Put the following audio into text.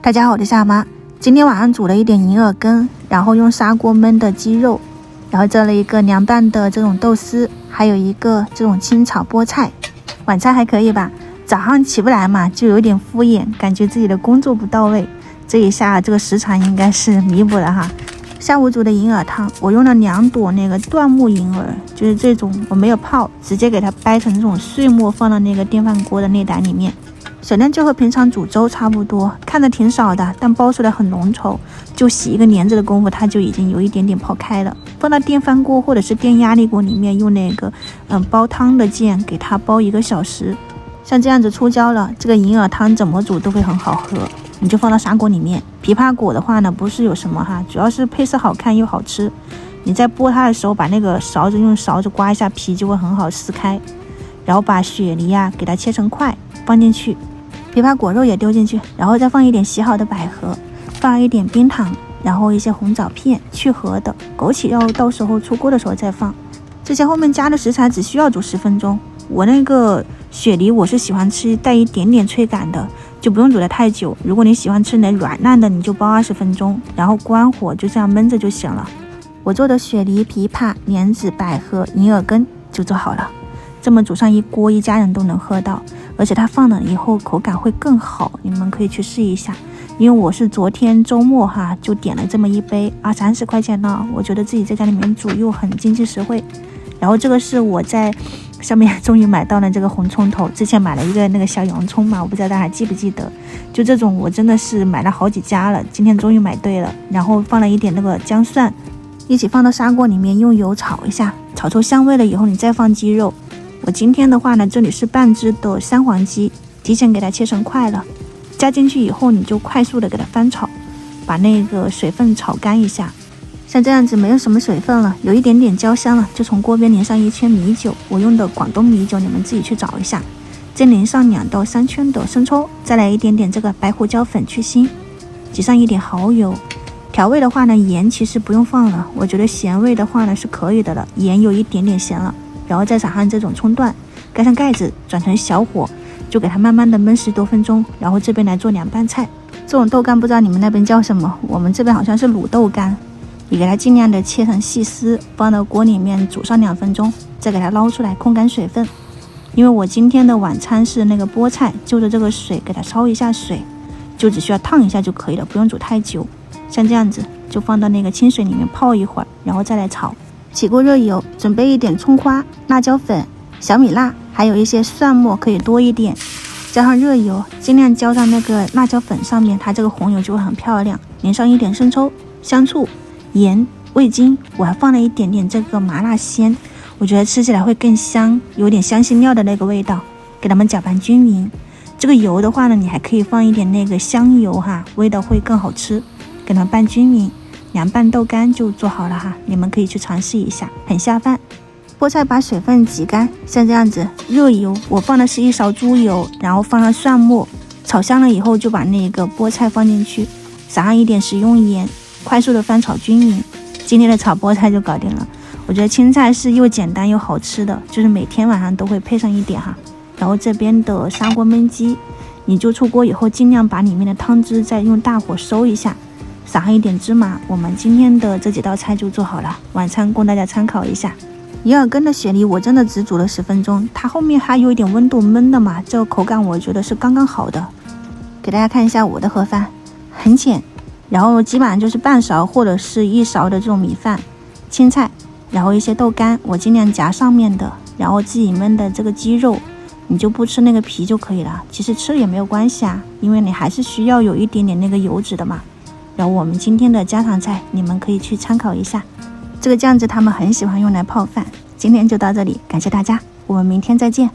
大家好，我是夏妈。今天晚上煮了一点银耳羹，然后用砂锅焖的鸡肉，然后做了一个凉拌的这种豆丝，还有一个这种清炒菠菜。晚餐还可以吧？早上起不来嘛，就有点敷衍，感觉自己的工作不到位。这一下这个时长应该是弥补了哈。下午煮的银耳汤，我用了2朵那个椴木银耳，就是这种我没有泡，直接给它掰成这种碎末，放到那个电饭锅的内胆里面。水量就和平常煮粥差不多，看着挺少的，但煲出来很浓稠，就洗一个帘子的功夫，它就已经有一点点泡开了。放到电饭锅或者是电压力锅里面，用那个煲汤的键给它煲1个小时，像这样子出焦了，这个银耳汤怎么煮都会很好喝。你就放到砂锅里面。枇杷果的话呢，不是有什么哈，主要是配色好看又好吃。你在剥它的时候，把那个用勺子刮一下皮，就会很好撕开。然后把雪梨给它切成块，放进去。枇杷果肉也丢进去，然后再放一点洗好的百合，放一点冰糖，然后一些红枣片去核的，枸杞要到时候出锅的时候再放。这些后面加的食材只需要煮10分钟。我那个雪梨我是喜欢吃带一点点脆感的，就不用煮得太久。如果你喜欢吃那软烂的，你就煲20分钟，然后关火就这样焖着就行了。我做的雪梨、枇杷、莲子、百合、银耳羹就做好了。这么煮上一锅，一家人都能喝到，而且它放了以后口感会更好，你们可以去试一下。因为我是昨天周末就点了这么一杯，30块钱呢，我觉得自己在家里面煮又很经济实惠。然后这个是我在上面终于买到了这个红葱头，之前买了一个那个小洋葱嘛，我不知道大家还记不记得。就这种我真的是买了好几家了，今天终于买对了。然后放了一点那个姜蒜，一起放到砂锅里面，用油炒一下，炒出香味了以后，你再放鸡肉。我今天的话呢，这里是半只的三黄鸡，提前给它切成块了，加进去以后，你就快速的给它翻炒，把那个水分炒干一下。像这样子没有什么水分了，有一点点焦香了，就从锅边淋上1圈米酒，我用的广东米酒，你们自己去找一下。再淋上2到3圈的生抽，再来一点点这个白胡椒粉去腥，挤上一点蚝油。调味的话呢，盐其实不用放了，我觉得咸味的话呢是可以的了，盐有一点点咸了。然后再撒上这种葱段，盖上盖子，转成小火，就给它慢慢的焖10多分钟。然后这边来做凉拌菜，这种豆干不知道你们那边叫什么，我们这边好像是卤豆干。你给它尽量的切成细丝，放到锅里面煮上2分钟，再给它捞出来控干水分。因为我今天的晚餐是那个菠菜，就着这个水给它焯一下水，就只需要烫一下就可以了，不用煮太久。像这样子就放到那个清水里面泡一会儿，然后再来炒。起锅热油，准备一点葱花、辣椒粉、小米辣，还有一些蒜末可以多一点。加上热油，尽量浇上那个辣椒粉上面，它这个红油就会很漂亮。淋上一点生抽、香醋、盐、味精，我还放了一点点这个麻辣鲜，我觉得吃起来会更香，有点香辛料的那个味道。给它们搅拌均匀。这个油的话呢，你还可以放一点那个香油味道会更好吃。给它们拌均匀。凉拌豆干就做好了你们可以去尝试一下，很下饭。菠菜把水分挤干，像这样子。热油我放的是1勺猪油，然后放上蒜末，炒香了以后就把那个菠菜放进去，撒上一点食用盐，快速的翻炒均匀。今天的炒菠菜就搞定了。我觉得青菜是又简单又好吃的，就是每天晚上都会配上一点然后这边的砂锅焖鸡，你就出锅以后尽量把里面的汤汁再用大火收一下，撒上一点芝麻，我们今天的这几道菜就做好了，晚餐供大家参考一下。银耳羹的雪梨我真的只煮了10分钟，它后面还有一点温度焖的嘛，这个口感我觉得是刚刚好的。给大家看一下我的盒饭，很浅，然后基本上就是半勺或者是1勺的这种米饭、青菜，然后一些豆干，我尽量夹上面的，然后自己焖的这个鸡肉，你就不吃那个皮就可以了。其实吃了也没有关系因为你还是需要有一点点那个油脂的嘛。然后我们今天的家常菜你们可以去参考一下，这个酱汁他们很喜欢用来泡饭。今天就到这里，感谢大家，我们明天再见。